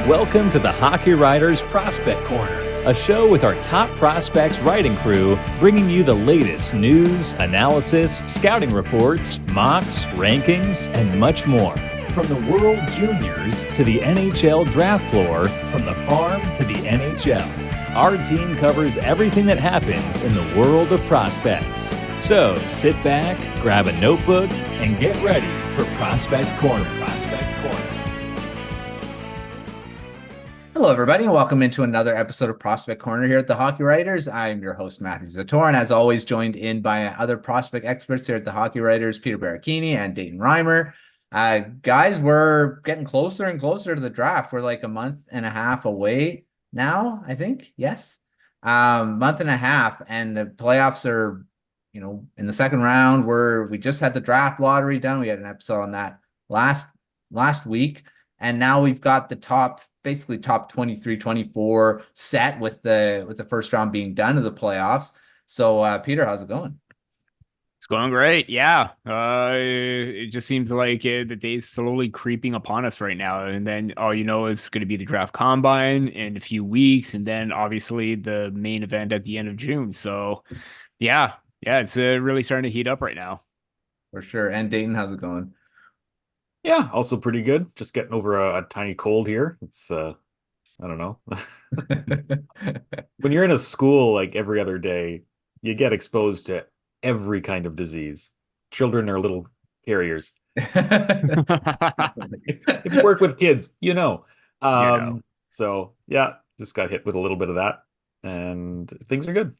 Welcome to the Hockey Writers Prospect Corner, a show with our top prospects writing crew, bringing you the latest news, analysis, scouting reports, mocks, rankings, and much more. From the World Juniors to the NHL Draft floor, from the farm to the NHL, our team covers everything that happens in the world of prospects. So sit back, grab a notebook, and get ready for Prospect Corner. Hello, everybody, and welcome into another episode of Prospect Corner here at the Hockey Writers. I'm your host, Matthew Zator, and as always, joined in by other prospect experts here at the Hockey Writers, Peter Baracchini and Dayton Reimer. Guys, we're getting closer and closer to the draft. We're like a month and a half away now, I think. Yes. Month and a half, and the playoffs are, in the second round. We just had the draft lottery done. We had an episode on that last week. And now we've got the top 23, 24 set with the first round being done of the playoffs. So, Peter, how's it going? It's going great. Yeah. It just seems like the day's slowly creeping upon us right now. And then all you know is going to be the draft combine in a few weeks. And then obviously the main event at the end of June. So, yeah, it's really starting to heat up right now. For sure. And Dayton, how's it going? Yeah, also pretty good. Just getting over a tiny cold here. It's I don't know. When you're in a school like every other day, you get exposed to every kind of disease. Children are little carriers. If you work with kids, So yeah, just got hit with a little bit of that, and things are good.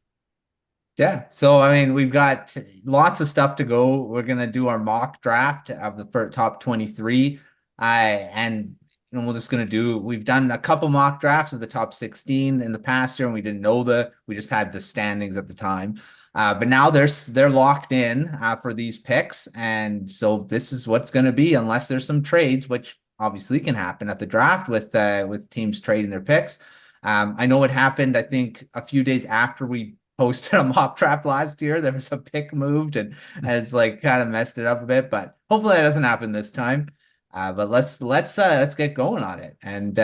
Yeah, so I mean, we've got lots of stuff to go. We're gonna do our mock draft of the first top 23. We're just we've done a couple mock drafts of the top 16 in the past year, and we didn't know we just had the standings at the time. But now they're locked in for these picks, and so this is what's gonna be, unless there's some trades, which obviously can happen at the draft with teams trading their picks. I know it happened, I think, a few days after we posted a mock draft last year. There was a pick moved and it's like kind of messed it up a bit, but hopefully that doesn't happen this time. But let's get going on it. And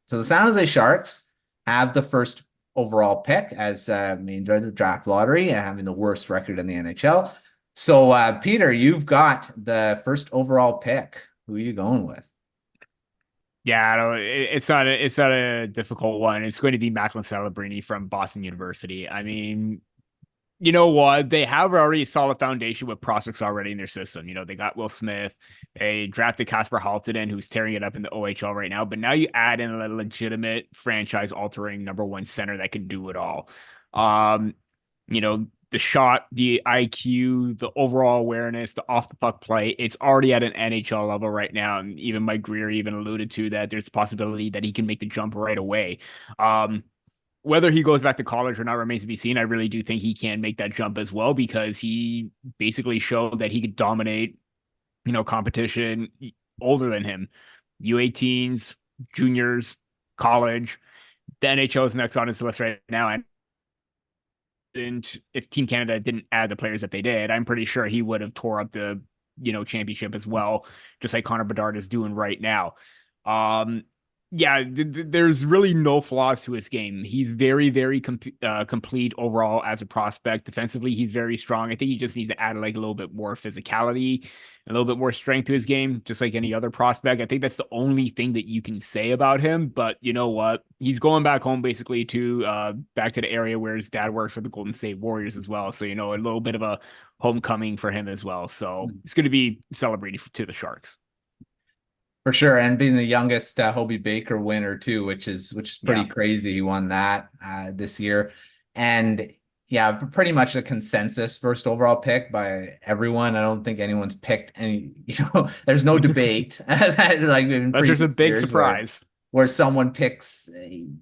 so the San Jose Sharks have the first overall pick, as we enjoyed the draft lottery and having the worst record in the NHL. So Peter, you've got the first overall pick. Who are you going with? Yeah, it's not a difficult one. It's going to be Macklin Celebrini from Boston University. I mean, you know what? They have already a solid foundation with prospects already in their system. They got Will Smith. They drafted Kasper Halttunen, who's tearing it up in the OHL right now. But now you add in a legitimate franchise-altering number one center that can do it all. The shot, the IQ, the overall awareness, the off the puck play, it's already at an NHL level right now. And even Mike Greer even alluded to that there's a possibility that he can make the jump right away. Whether he goes back to college or not remains to be seen. I really do think he can make that jump as well, because he basically showed that he could dominate, competition older than him. U18s, juniors, college. The NHL is next on his list right now. And if Team Canada didn't add the players that they did, I'm pretty sure he would have tore up the, championship as well, just like Connor Bedard is doing right now. There's really no flaws to his game. He's very, very complete overall as a prospect. Defensively, he's very strong. I think he just needs to add a little bit more physicality, a little bit more strength to his game, just like any other prospect. I think that's the only thing that you can say about him. But you know what? He's going back home basically to back to the area where his dad works for the Golden State Warriors as well. So, a little bit of a homecoming for him as well. So it's going to be celebrated to the Sharks. For sure, and being the youngest Hobie Baker winner too, which is pretty crazy. He won that this year, and pretty much a consensus first overall pick by everyone. I don't think anyone's picked any. There's no debate. There's a big surprise where someone picks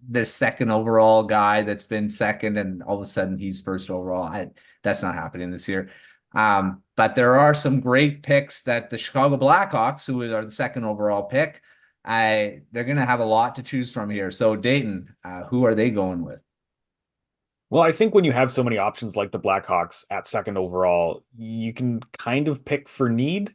the second overall guy that's been second, and all of a sudden he's first overall. That's not happening this year. But there are some great picks that the Chicago Blackhawks, who are the second overall pick, they're going to have a lot to choose from here. So Dayton, who are they going with? Well, I think when you have so many options like the Blackhawks at second overall, you can kind of pick for need.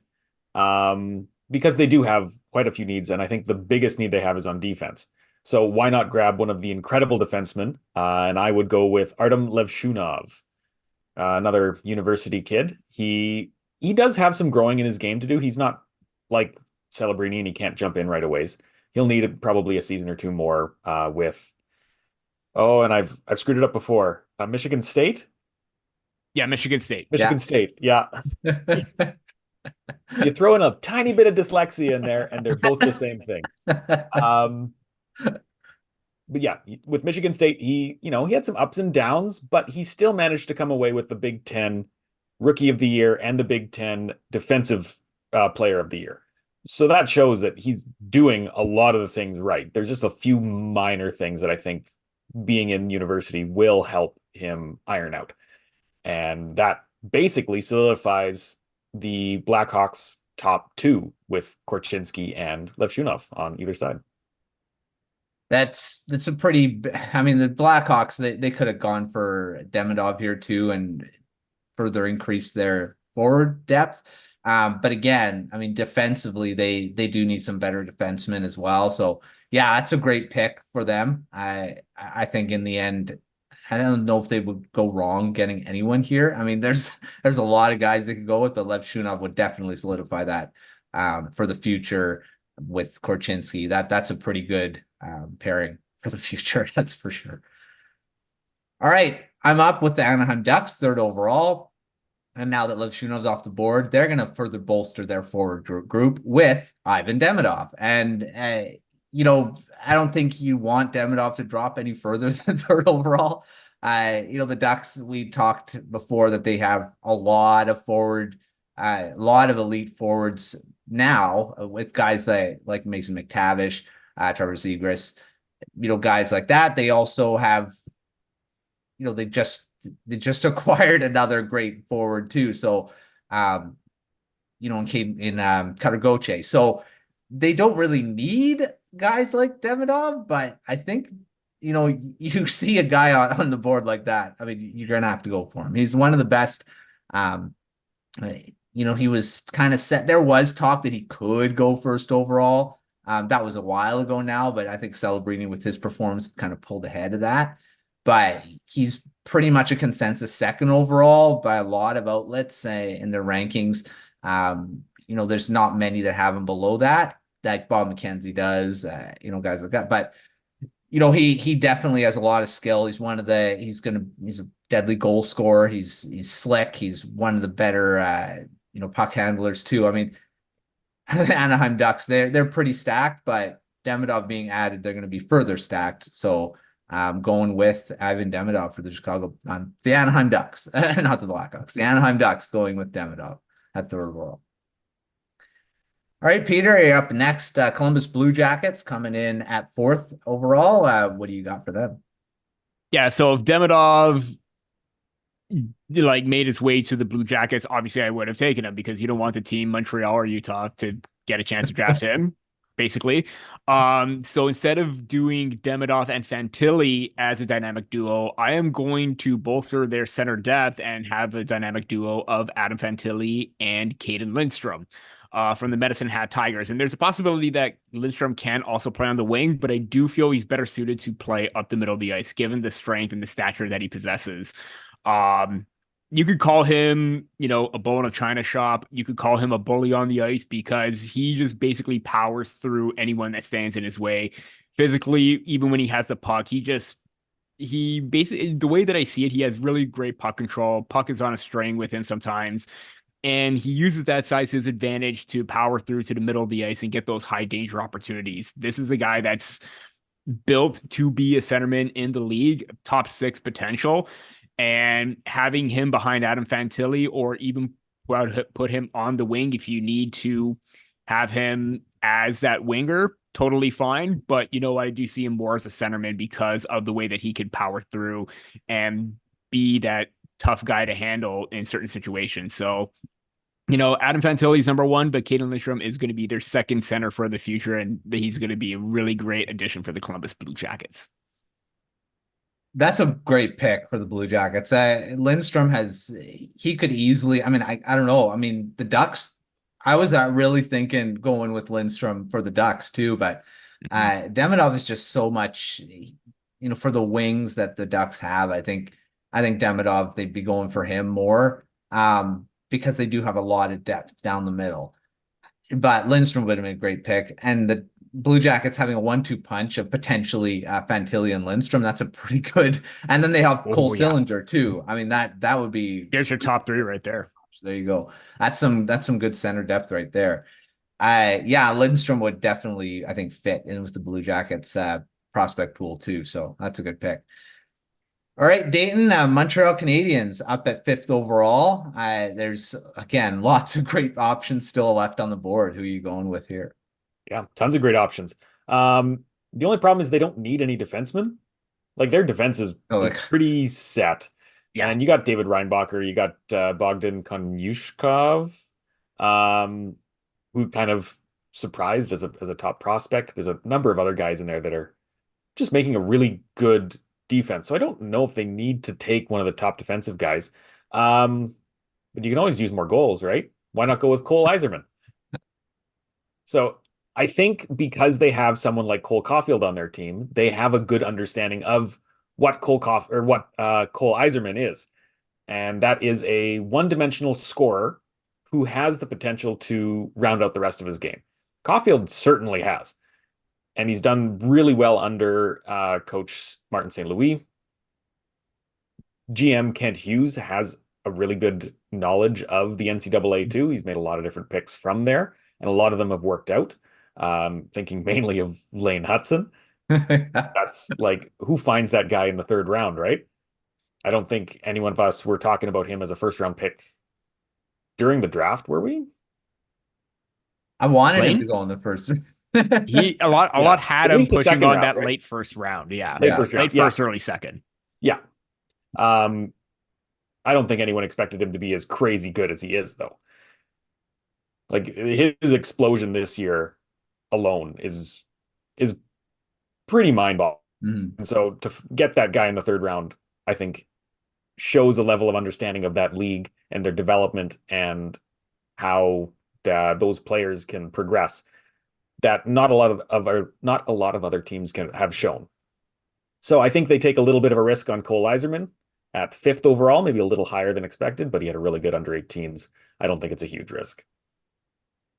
because they do have quite a few needs, and I think the biggest need they have is on defense. So why not grab one of the incredible defensemen? And I would go with Artem Levshunov, another university kid. He does have some growing in his game to do. He's not like Celebrini, and he can't jump in right away. He'll need probably a season or two more with. Oh, and I've screwed it up before. Michigan State. Yeah, Michigan State. Michigan State. Yeah. You throw in a tiny bit of dyslexia in there, and they're both the same thing. But yeah, with Michigan State, he had some ups and downs, but he still managed to come away with the Big Ten Rookie of the Year and the Big Ten Defensive Player of the Year. So that shows that he's doing a lot of the things right. There's just a few minor things that I think being in university will help him iron out. And that basically solidifies the Blackhawks top two with Korchinski and Levshunov on either side. That's a pretty, I mean, the Blackhawks, they could have gone for Demidov here too and further increase their forward depth. But again, I mean, defensively, they do need some better defensemen as well. So yeah, that's a great pick for them. I think in the end, I don't know if they would go wrong getting anyone here. I mean, there's a lot of guys they could go with, but Lev Shunov would definitely solidify that for the future with Korchinski. That's a pretty good pairing for the future. That's for sure. All right, I'm up with the Anaheim Ducks, third overall. And now that Levshunov's off the board, they're going to further bolster their forward group with Ivan Demidov. And, I don't think you want Demidov to drop any further than third overall. The Ducks, we talked before that they have a lot of elite forwards now with guys like Mason McTavish, Trevor Zegras, guys like that. They also have, they just acquired another great forward too. So, in Cutter Gauthier. So they don't really need guys like Demidov, but I think, you see a guy on the board like that. I mean, you're going to have to go for him. He's one of the best. He was kind of set. There was talk that he could go first overall. That was a while ago now, but I think Celebrini with his performance kind of pulled ahead of that. But he's pretty much a consensus second overall by a lot of outlets in their rankings. There's not many that have him below that, like Bob McKenzie does, guys like that. But, he definitely has a lot of skill. He's he's a deadly goal scorer. He's slick. He's one of the better, puck handlers too. I mean, the Anaheim Ducks, they're pretty stacked, but Demidov being added, they're going to be further stacked. So going with Ivan Demidov for the Anaheim Ducks, not the Blackhawks, the Anaheim Ducks going with Demidov at third overall. All right, Peter, you're up next. Columbus Blue Jackets coming in at fourth overall. What do you got for them? Yeah, so if Demidov made his way to the Blue Jackets, obviously I would have taken him because you don't want the team Montreal or Utah to get a chance to draft him, basically. So instead of doing Demidov and Fantilli as a dynamic duo, I am going to bolster their center depth and have a dynamic duo of Adam Fantilli and Caden Lindstrom from the Medicine Hat Tigers. And there's a possibility that Lindstrom can also play on the wing, but I do feel he's better suited to play up the middle of the ice, given the strength and the stature that he possesses. You could call him, a bull in a china shop. You could call him a bully on the ice because he just basically powers through anyone that stands in his way. Physically, even when he has the puck, he basically, the way that I see it, he has really great puck control. Puck is on a string with him sometimes. And he uses that size to his advantage to power through to the middle of the ice and get those high danger opportunities. This is a guy that's built to be a centerman in the league, top 6 potential. And having him behind Adam Fantilli, or even put him on the wing if you need to have him as that winger, totally fine. But I do see him more as a centerman because of the way that he can power through and be that tough guy to handle in certain situations. So, Adam Fantilli is number 1, but Caden Lindstrom is going to be their second center for the future, and he's going to be a really great addition for the Columbus Blue Jackets. That's a great pick for the Blue Jackets. Lindstrom he could easily, I don't know. I mean, the Ducks I was really thinking going with Lindstrom for the Ducks too, but Demidov is just so much, for the wings that the Ducks have. I think Demidov, they'd be going for him more, because they do have a lot of depth down the middle. But Lindstrom would have been a great pick, and the Blue Jackets having a 1-2 punch of potentially Fantilli and Lindstrom. That's a pretty good. And then they have Cole Sillinger too. I mean, that would be. There's your top three right there. There you go. That's some good center depth right there. Lindstrom would definitely, I think, fit in with the Blue Jackets prospect pool too. So that's a good pick. All right, Dayton, Montreal Canadiens up at 5th overall. There's, again, lots of great options still left on the board. Who are you going with here? Yeah, tons of great options. The only problem is they don't need any defensemen. Like, their defense is pretty set. Yeah. And you got David Reinbacher, you got Bogdan Konyushkov, who kind of surprised as a top prospect. There's a number of other guys in there that are just making a really good defense. So I don't know if they need to take one of the top defensive guys. But you can always use more goals, right? Why not go with Cole Yzerman? So I think because they have someone like Cole Caulfield on their team, they have a good understanding of what Cole Yzerman is. And that is a one-dimensional scorer who has the potential to round out the rest of his game. Caulfield certainly has. And he's done really well under Coach Martin St. Louis. GM Kent Hughes has a really good knowledge of the NCAA too. He's made a lot of different picks from there, and a lot of them have worked out. Thinking mainly of Lane Hudson. That's like, who finds that guy in the 3rd round, right? I don't think any one of us were talking about him as a 1st-round pick during the draft, were we? I wanted him to go in the first. A lot had him pushing on that late 1st round. Yeah. Late first, early 2nd. Yeah. I don't think anyone expected him to be as crazy good as he is, though. Like, his explosion this year alone is pretty mind-boggling. And so to get that guy in the 3rd round, I think, shows a level of understanding of that league and their development and how those players can progress that not a lot of other teams can have shown. So I think they take a little bit of a risk on Cole Yzerman at 5th overall, maybe a little higher than expected, but he had a really good under-18s. I don't think it's a huge risk.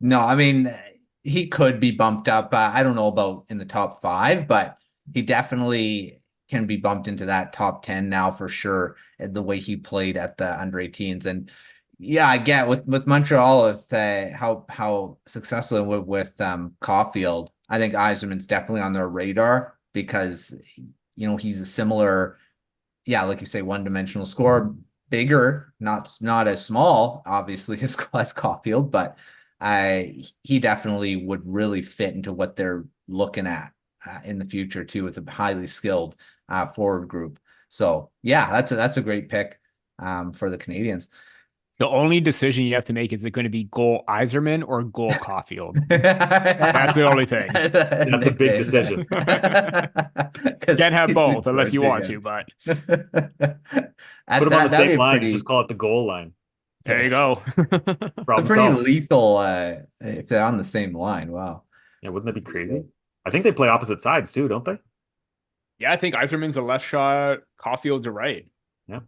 No, I mean, he could be bumped up. I don't know about in the top 5, but he definitely can be bumped into that top 10 now for sure, the way he played at the under-18s. And yeah, I get with Montreal, with how successful with Caulfield. I think Yzerman's definitely on their radar because he's a similar, like you say, one-dimensional scorer, bigger, not as small, obviously, as Caulfield, but he definitely would really fit into what they're looking at in the future too, with a highly skilled forward group. So yeah, that's a great pick for the Canadiens. The only decision you have to make is it going to be goal Yzerman or goal Caulfield? That's the only thing. That's a big decision. Can't have both unless you want to, but put them on the same line. Just call it the goal line. There you go. It's pretty lethal if they're on the same line. Wow. Yeah, wouldn't that be crazy? I think they play opposite sides too, don't they? Yeah, I think Yzerman's a left shot, Caulfield's a right. Yeah.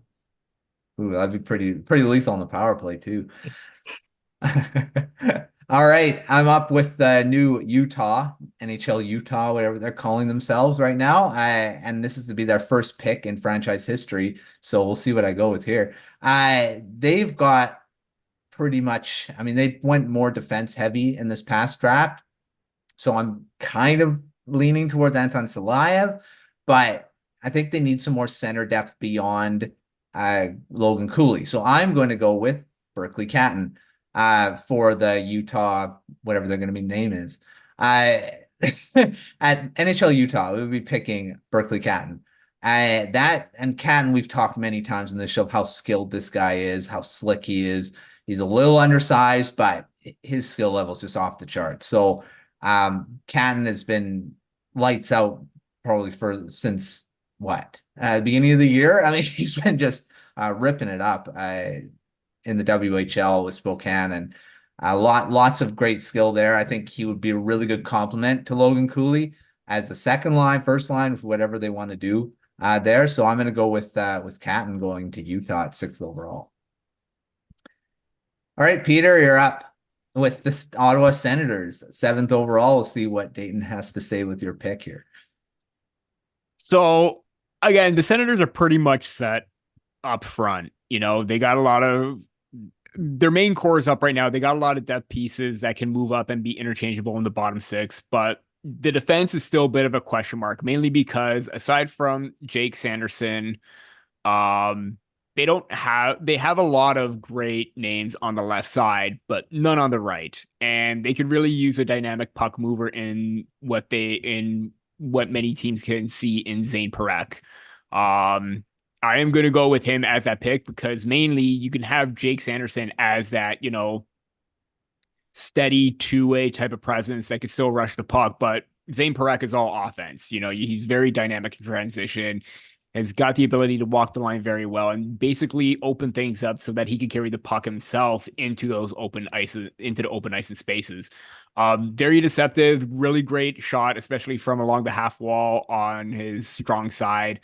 Ooh, that'd be pretty lethal on the power play too. All right, I'm up with new Utah, NHL Utah, whatever they're calling themselves right now. And this is to be their first pick in franchise history. So we'll see what I go with here. They've got pretty much, I mean, they went more defense heavy in this past draft. So I'm kind of leaning towards Anton Salayev, but I think they need some more center depth beyond Logan Cooley. So I'm going to go with Berkeley Catton for the Utah, whatever they're going to be name is. At NHL Utah, we would be picking Berkeley Catton. That and Catton, we've talked many times in this show how skilled this guy is, how slick he is. He's a little undersized, but his skill level is just off the charts. So Catton has been lights out probably since beginning of the year. I mean, he's been just ripping it up in the WHL with Spokane, and Lots of great skill there. I think he would be a really good complement to Logan Cooley as the second line, first line, whatever they want to do there. So I'm going to go with Catton going to Utah at 6th overall. All right, Peter, you're up with the Ottawa Senators, 7th overall. We'll see what Dayton has to say with your pick here. So again, the Senators are pretty much set up front. They got a lot of their main core is up right now. They got a lot of depth pieces that can move up and be interchangeable in the bottom 6, but the defense is still a bit of a question mark, mainly because aside from Jake Sanderson, they have a lot of great names on the left side, but none on the right. And they could really use a dynamic puck mover in what many teams can see in Zane Parekh. I am going to go with him as that pick because mainly you can have Jake Sanderson as that, steady two-way type of presence that can still rush the puck, but Zane Parekh is all offense. He's very dynamic in transition, has got the ability to walk the line very well and basically open things up so that he can carry the puck himself into the open ice and spaces. Very deceptive, really great shot, especially from along the half wall on his strong side.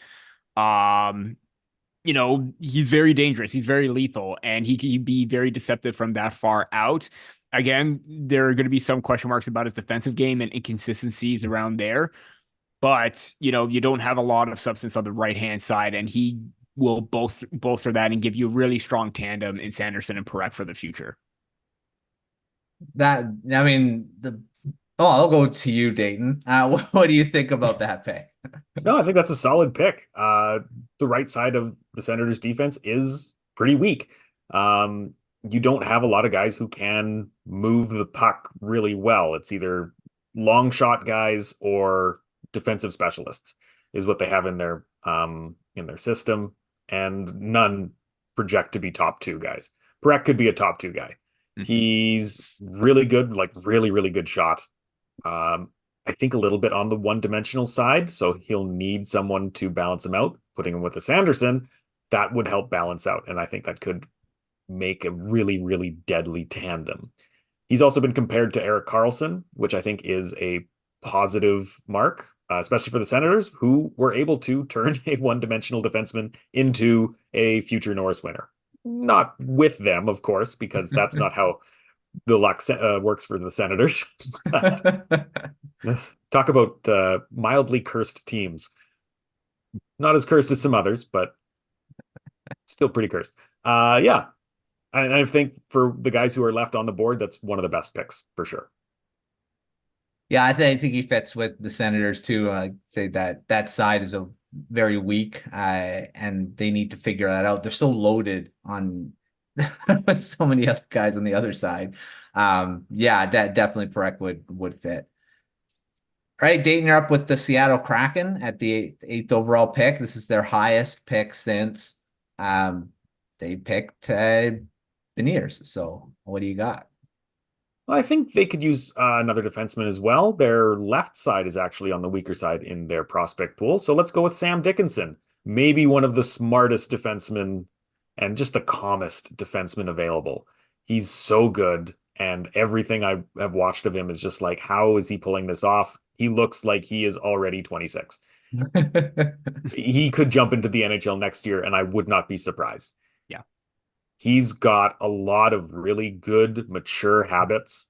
He's very dangerous. He's very lethal, and he can be very deceptive from that far out. Again, there are going to be some question marks about his defensive game and inconsistencies around there. But, you don't have a lot of substance on the right-hand side, and he will bolster that and give you a really strong tandem in Sanderson and Parekh for the future. I'll go to you, Dayton. What do you think about that pick? No, I think that's a solid pick. The right side of the Senators' defense is pretty weak. You don't have a lot of guys who can move the puck really well. It's either long shot guys or defensive specialists is what they have in their system, and none project to be top 2 guys. Parekh could be a top 2 guy. Mm-hmm. He's really good, like really, really good shot. I think a little bit on the one-dimensional side, so he'll need someone to balance him out. Putting him with a Sanderson, that would help balance out, and I think that could make a really, really deadly tandem. He's also been compared to Erik Karlsson, which I think is a positive mark, especially for the Senators, who were able to turn a one-dimensional defenseman into a future Norris winner. Not with them, of course, because that's not how the luck works for the Senators. Talk about mildly cursed teams. Not as cursed as some others, but still pretty cursed. Yeah. And I think for the guys who are left on the board, that's one of the best picks for sure. Yeah, I think he fits with the Senators too. I'd say that side is a very weak, and they need to figure that out. They're so loaded on with so many other guys on the other side. Definitely Parekh would fit. All right, Dayton, you're up with the Seattle Kraken at the 8th overall pick. This is their highest pick since they picked Beniers. So what do you got? Well, I think they could use another defenseman as well. Their left side is actually on the weaker side in their prospect pool. So let's go with Sam Dickinson, maybe one of the smartest defensemen and just the calmest defenseman available. He's so good, and everything I have watched of him is just like, how is he pulling this off? He looks like he is already 26. He could jump into the NHL next year, and I would not be surprised. Yeah. He's got a lot of really good, mature habits.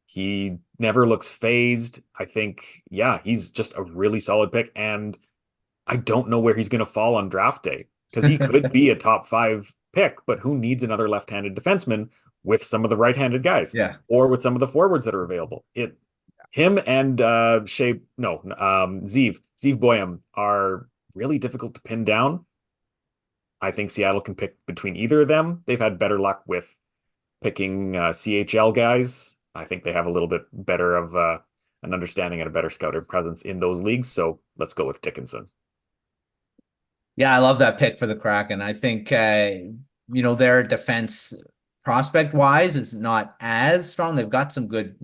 He never looks phased. I think, he's just a really solid pick, and I don't know where he's going to fall on draft day, because he could be a top 5 pick, but who needs another left-handed defenseman with some of the right-handed guys? Yeah. Or with some of the forwards that are available. Him and Zeev Boyum are really difficult to pin down. I think Seattle can pick between either of them. They've had better luck with picking CHL guys. I think they have a little bit better of an understanding and a better scouter presence in those leagues. So let's go with Dickinson. Yeah, I love that pick for the Kraken. I think, their defense prospect wise is not as strong. They've got some good,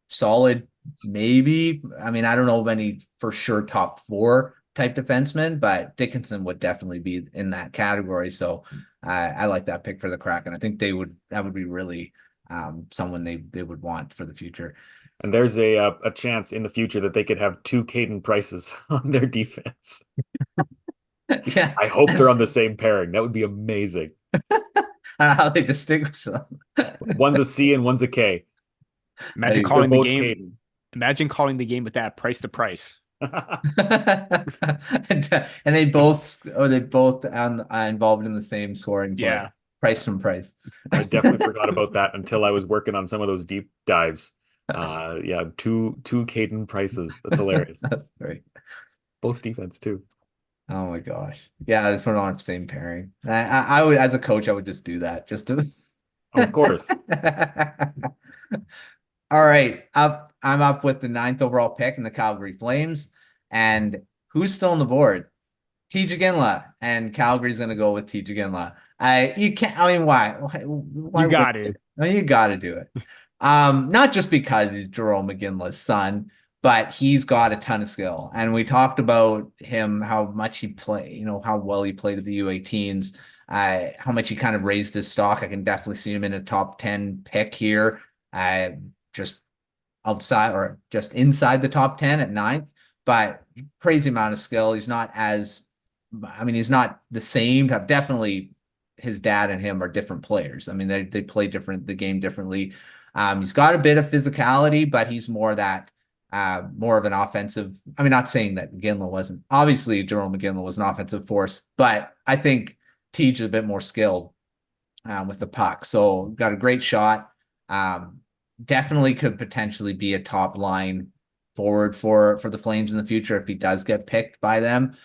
solid, maybe. I mean, I don't know of any for sure top 4 type defenseman, but Dickinson would definitely be in that category. So I like that pick for the Kraken. I think that would be really someone they would want for the future. And there's a chance in the future that they could have 2 Caden Prices on their defense. Yeah, I hope they're on the same pairing. That would be amazing. I don't know how they distinguish them. One's a C and one's a K. Imagine They're calling the both game. Caden. Imagine calling the game with that price to price. And they both involved in the same scoring play. Yeah. Price from price. I definitely forgot about that until I was working on some of those deep dives. Yeah, two Caden Prices. That's hilarious. That's great. Both defense too. Oh my gosh. Yeah, if we're on the same pairing. I would, as a coach, I would just do that just to. Of course. All right. I'm up with the 9th overall pick in the Calgary Flames. And who's still on the board? TJ Ginla. And Calgary's gonna go with TJ Ginla. You can't, I mean, why You got it. I mean, you gotta do it. Not just because he's Jerome McGinley's son, but he's got a ton of skill. And we talked about him, how much he played, how well he played at the U18s, how much he kind of raised his stock. I can definitely see him in a top 10 pick here, just outside or just inside the top 10 at 9th, but crazy amount of skill. He's not he's not the same. Definitely his dad and him are different players. I mean, they play the game differently. He's got a bit of physicality, but he's more of an offensive. I mean, not saying that McGinley wasn't. Obviously, Jerome McGinley was an offensive force, but I think Teach is a bit more skilled with the puck. So got a great shot. Definitely could potentially be a top line forward for the Flames in the future if he does get picked by them.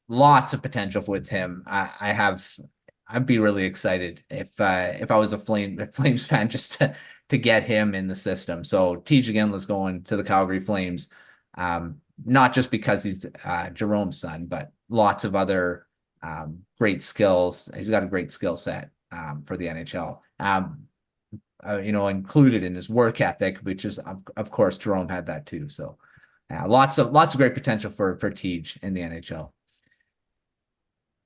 Lots of potential with him. I'd be really excited if I was a Flames fan just to get him in the system. So TJ Ginla's going to the Calgary Flames, not just because he's Jerome's son, but lots of other great skills. He's got a great skill set for the NHL. Included in his work ethic, which is of course Jerome had that too. So lots of great potential for Tej in the NHL.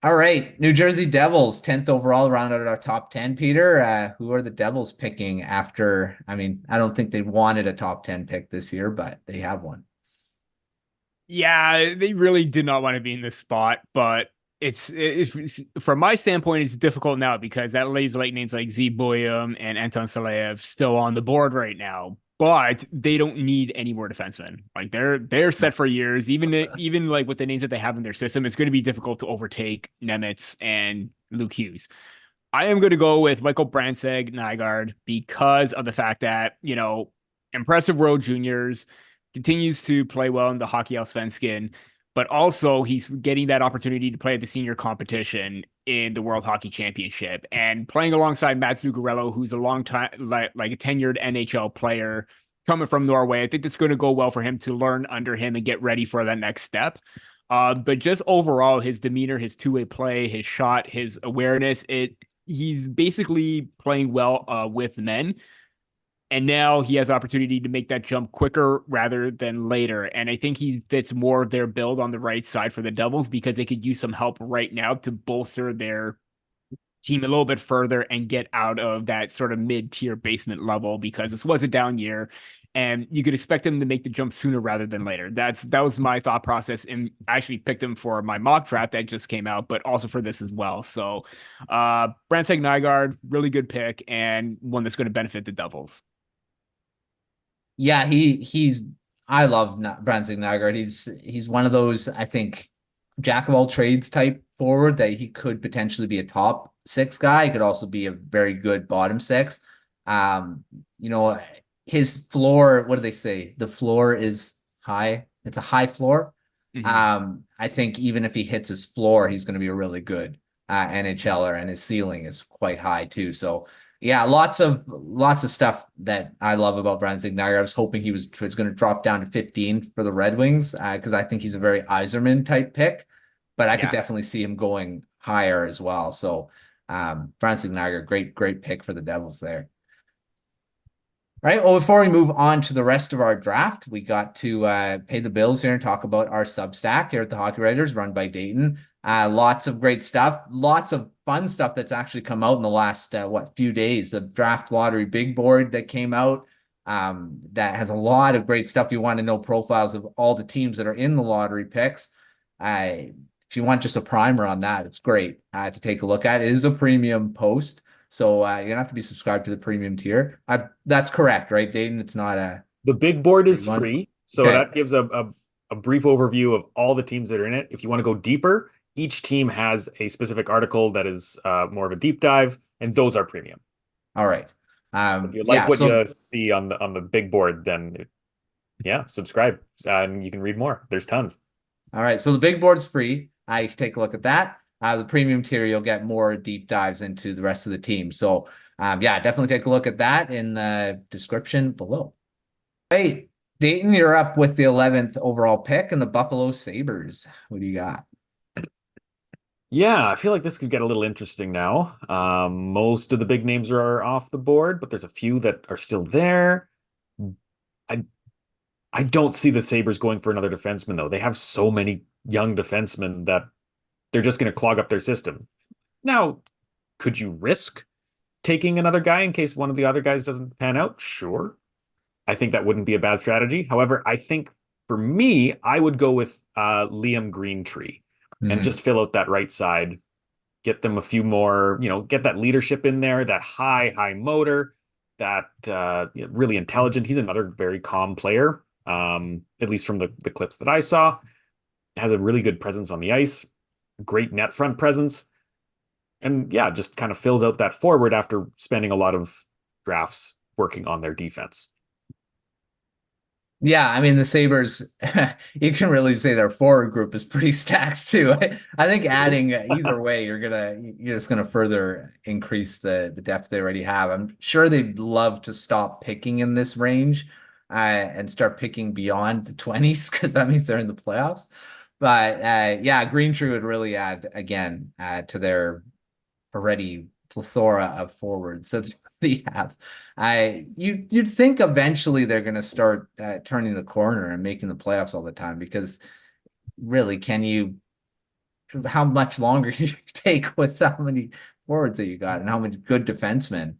All right, New Jersey Devils, 10th overall, rounded out our top 10. Peter, who are the Devils picking after? I mean, I don't think they wanted a top 10 pick this year, but they have one. Yeah, they really did not want to be in this spot, but it's from my standpoint, it's difficult now because that leaves like names like Z Boyum and Anton Saleyev still on the board right now. But they don't need any more defensemen. Like they're set for years. Even like with the names that they have in their system, it's going to be difficult to overtake Nemitz and Luke Hughes. I am going to go with Michael Brandstad Nygaard because of the fact that impressive World Juniors, continues to play well in the Hockey Allsvenskan, but also he's getting that opportunity to play at the senior competition in the World Hockey Championship and playing alongside Mats Zuccarello, who's a long time, like a tenured NHL player coming from Norway. I think it's going to go well for him to learn under him and get ready for that next step. But just overall, his demeanor, his two-way play, his shot, his awareness, he's basically playing well with men. And now he has opportunity to make that jump quicker rather than later. And I think he fits more of their build on the right side for the Devils because they could use some help right now to bolster their team a little bit further and get out of that sort of mid-tier basement level because this was a down year and you could expect him to make the jump sooner rather than later. That was my thought process, and I actually picked him for my mock draft that just came out, but also for this as well. So Brandstad Nygaard, really good pick and one that's going to benefit the Devils. Yeah, I love Brandstad Nygaard. He's one of those, I think, jack of all trades type forward that he could potentially be a top 6 guy. He could also be a very good bottom 6. His floor, what do they say? The floor is high. It's a high floor. Mm-hmm. I think even if he hits his floor, he's going to be a really good NHLer, and his ceiling is quite high too. So yeah, lots of stuff that I love about Brandstad Nygaard. I was hoping he was going to drop down to 15 for the Red Wings because I think he's a very Yzerman type pick, but I could definitely see him going higher as well. So Brandstad Nygaard, great pick for the Devils there. All right. Well, before we move on to the rest of our draft, we got to pay the bills here and talk about our Substack here at the Hockey Writers, run by Dayton. Lots of great stuff. Lots of fun stuff that's actually come out in the last few days. The draft lottery big board that came out, that has a lot of great stuff. You want to know profiles of all the teams that are in the lottery picks. If you want just a primer on that, it's great to take a look at. It is a premium post, so you're gonna have to be subscribed to the premium tier. That's correct, right, Dayton? It's not a The big board is one? free, so Okay. that gives a brief overview of all the teams that are in it. If you want to go deeper, each team has a specific article that is more of a deep dive, and those are premium. All right. If you like what you see on the big board, then subscribe and you can read more. There's tons. All right. So the big board's free. You can take a look at that. The premium tier, you'll get more deep dives into the rest of the team. So definitely take a look at that in the description below. Hey, Dayton, you're up with the 11th overall pick and the Buffalo Sabres. What do you got? Yeah, I feel like this could get a little interesting now. Most of the big names are off the board, but there's a few that are still there. I don't see the Sabres going for another defenseman, though. They have so many young defensemen that they're just going to clog up their system. Now, could you risk taking another guy in case one of the other guys doesn't pan out? Sure. I think that wouldn't be a bad strategy. However, I think for me, I would go with Liam Greentree and just fill out that right side, get them a few more, get that leadership in there, that high motor, that really intelligent. He's another very calm player, at least from the clips that I saw. Has a really good presence on the ice, great net front presence, and just kind of fills out that forward after spending a lot of drafts working on their defense. Yeah, I mean, the Sabres, you can really say their forward group is pretty stacked too. I think adding either way, you're just gonna further increase the depth they already have. I'm sure they'd love to stop picking in this range and start picking beyond the 20s, because that means they're in the playoffs. But Greentree would really add again to their already plethora of forwards that they have. You'd think eventually they're going to start turning the corner and making the playoffs all the time, because really, how much longer can you take with how many forwards that you got and how many good defensemen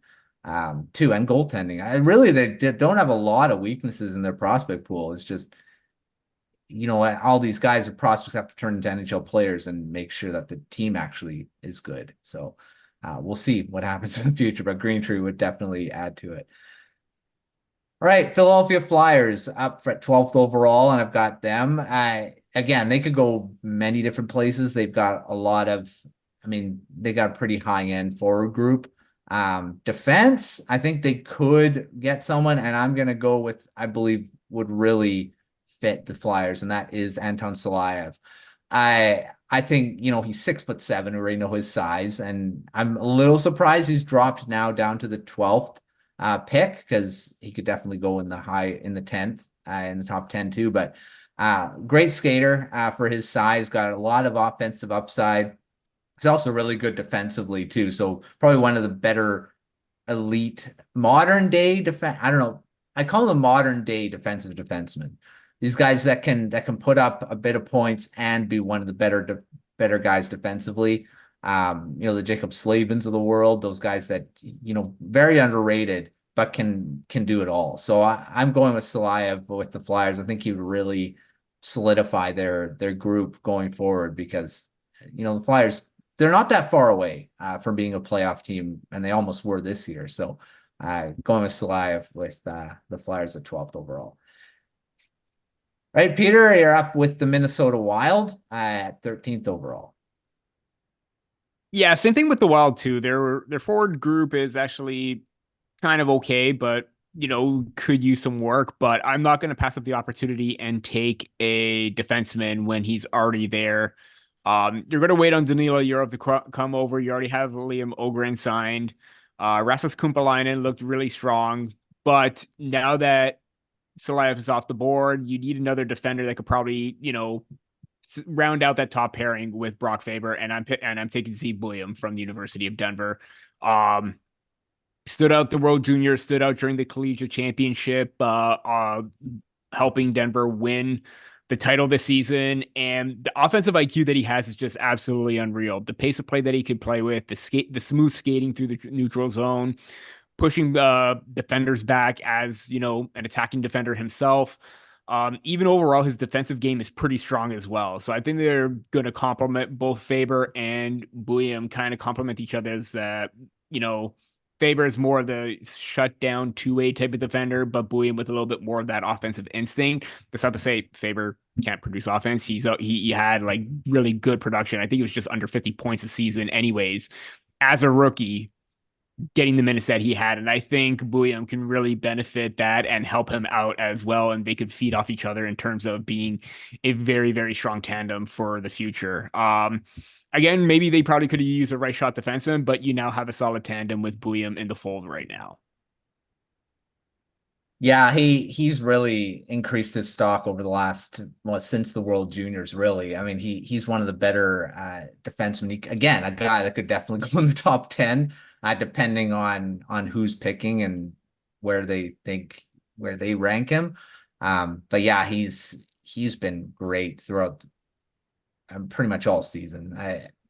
too, and goaltending? They don't have a lot of weaknesses in their prospect pool. It's just, all these guys are prospects have to turn into NHL players and make sure that the team actually is good. So we'll see what happens in the future, but Greentree would definitely add to it. All right, Philadelphia Flyers up at 12th overall, and I've got them. Again, they could go many different places. They've got they got a pretty high-end forward group. Defense, I think they could get someone, and I'm going to go with, I believe, would really fit the Flyers, and that is Anton Silayev. I think, he's 6'7". We already know his size, and I'm a little surprised he's dropped now down to the 12th pick, because he could definitely go in the 10th, in the top 10 too. But great skater for his size, got a lot of offensive upside. He's also really good defensively too. So probably one of the better elite modern day defense. I don't know. I call them modern day defensive defensemen. These guys that can put up a bit of points and be one of the better guys defensively. The Jacob Slavins of the world, those guys that, very underrated, but can do it all. So I'm going with Silayev with the Flyers. I think he would really solidify their group going forward, because, the Flyers, they're not that far away from being a playoff team, and they almost were this year. So going with Silayev with the Flyers at 12th overall. Right, Peter, you're up with the Minnesota Wild at 13th overall. Yeah, same thing with the Wild too. Their forward group is actually kind of okay, but could use some work. But I'm not going to pass up the opportunity and take a defenseman when he's already there. You're going to wait on Danilo Yurov to come over. You already have Liam Ogren signed. Rasmus Kumpalainen looked really strong, but now that Silayev is off the board, you need another defender that could probably, round out that top pairing with Brock Faber, and I'm taking Zeke William from the University of Denver. Stood out the World Junior, stood out during the Collegiate Championship, helping Denver win the title this season, and the offensive IQ that he has is just absolutely unreal. The pace of play that he can play with, the smooth skating through the neutral zone, pushing defenders back as, an attacking defender himself. Even overall, his defensive game is pretty strong as well. So I think they're going to complement both Faber and Bouillon, kind of complement each other's, Faber is more of the shutdown two-way type of defender, but Bouillon with a little bit more of that offensive instinct. That's not to say Faber can't produce offense. He had like really good production. I think it was just under 50 points a season anyways as a rookie, getting the minutes that he had. And I think Bouillon can really benefit that and help him out as well. And they could feed off each other in terms of being a very, very strong tandem for the future. Again, maybe they probably could have used a right shot defenseman, but you now have a solid tandem with Bouillon in the fold right now. Yeah, he's really increased his stock over the last, since the World Juniors, really. I mean, he's one of the better defensemen. Again, a guy that could definitely go in the top 10, depending on who's picking and where they rank him. But yeah, he's been great throughout pretty much all season.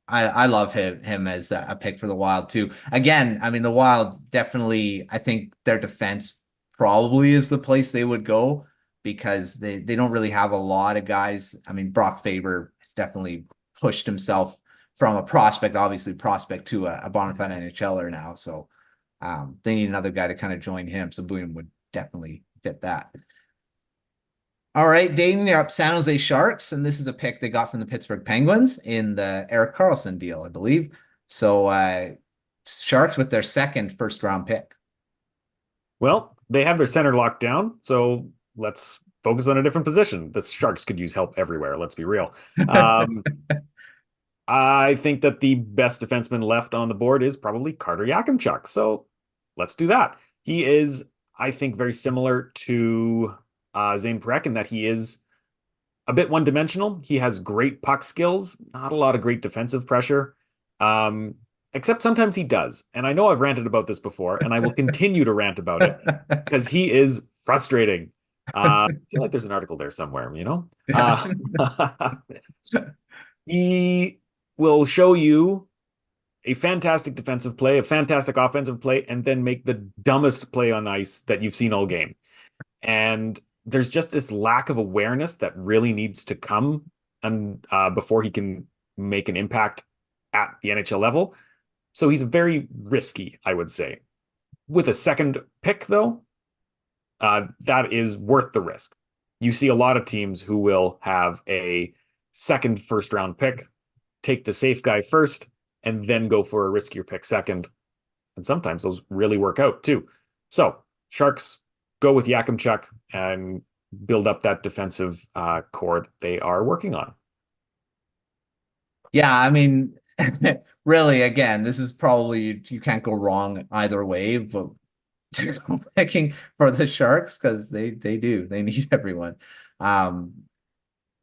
I love him as a pick for the Wild too. Again, I mean, the Wild definitely, I think their defense probably is the place they would go, because they don't really have a lot of guys. I mean, Brock Faber has definitely pushed himself from a prospect to a bona fide NHLer now. So they need another guy to kind of join him. So Bouillon would definitely fit that. All right, Dayton, they're up San Jose Sharks, and this is a pick they got from the Pittsburgh Penguins in the Erik Karlsson deal, I believe. So Sharks with their second first-round pick. Well, they have their center locked down, so let's focus on a different position. The Sharks could use help everywhere, let's be real. I think that the best defenseman left on the board is probably Carter Yakimchuk, so let's do that. He is, I think, very similar to Zane Parekh in that he is a bit one-dimensional. He has great puck skills, not a lot of great defensive pressure, except sometimes he does. And I know I've ranted about this before, and I will continue to rant about it because he is frustrating. I feel like there's an article there somewhere, He will show you a fantastic defensive play, a fantastic offensive play, and then make the dumbest play on ice that you've seen all game. And there's just this lack of awareness that really needs to come and before he can make an impact at the NHL level. So he's very risky, I would say. With a second pick, though, that is worth the risk. You see a lot of teams who will have a second first-round pick, take the safe guy first, and then go for a riskier pick second. And sometimes those really work out, too. So Sharks go with Yakimchuk and build up that defensive core that they are working on. Yeah, I mean, really, again, this is probably, you can't go wrong either way, but picking for the Sharks, because they need everyone.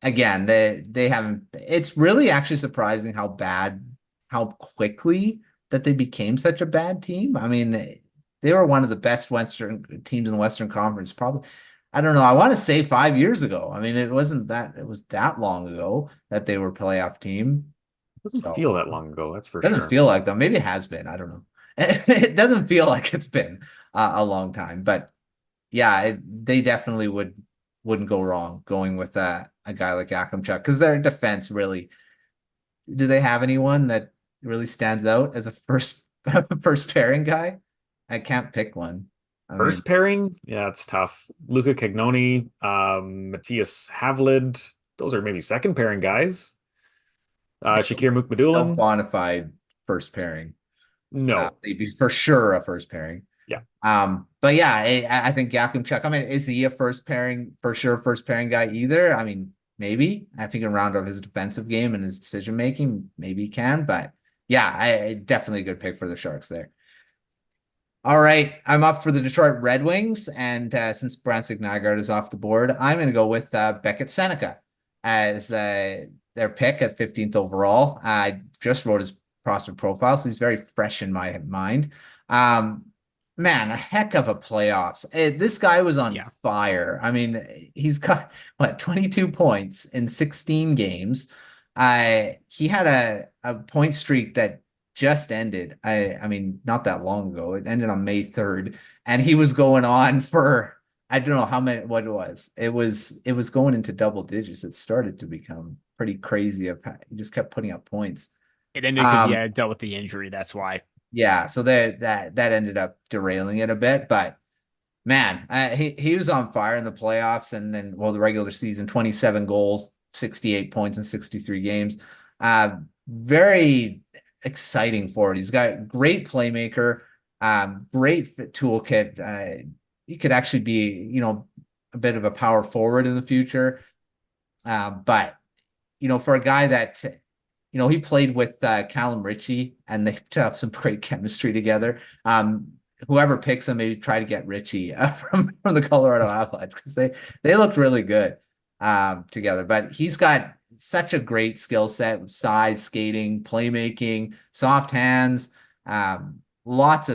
Again, they haven't, it's really actually surprising how quickly that they became such a bad team. I mean, they were one of the best Western teams in the Western Conference, probably. I don't know. I want to say 5 years ago. I mean, it was that long ago that they were a playoff team. It doesn't feel that long ago. That's for sure. Doesn't feel like, though. Maybe it has been. I don't know. It doesn't feel like it's been a long time, but yeah, they definitely wouldn't go wrong going with a guy like Yakimchuk, because their defense really, do they have anyone that really stands out as a first pairing guy? I can't pick one. First pairing? Yeah, it's tough. Luka Cagnoni, Matthias Havlid. Those are maybe second pairing guys. Shakir Mukhamadullin. No bona fide first pairing. No. They'd be for sure a first pairing. Yeah. But yeah, I think Yakimchuk, I mean, is he a first pairing, for sure first pairing guy either? I mean, maybe. I think in round of his defensive game and his decision making, maybe he can. But yeah, definitely a good pick for the Sharks there. All right, I'm up for the Detroit Red Wings, and since Brandon Nygaard is off the board, I'm going to go with Beckett Seneca as their pick at 15th overall. I just wrote his prospect profile, so he's very fresh in my mind. man, a heck of a playoffs. This guy was on Yeah. fire. I mean, he's got what 22 points in 16 games. He had a point streak that just ended. I mean, not that long ago. It ended on May 3rd, and he was going on for I don't know how many what it was. It was going into double digits. It started to become pretty crazy. He just kept putting up points. It ended because he had dealt with the injury. That's why. Yeah, so that ended up derailing it a bit, but man, he was on fire in the playoffs, and then the regular season, 27 goals, 68 points in 63 games. Very exciting forward. He's got great playmaker, great toolkit. He could actually be, a bit of a power forward in the future. But for a guy that he played with Callum Ritchie, and they have some great chemistry together. Whoever picks him, maybe try to get Ritchie from the Colorado Avalanche, because they looked really good together. But he's got such a great skill set with size, skating, playmaking, soft hands, lots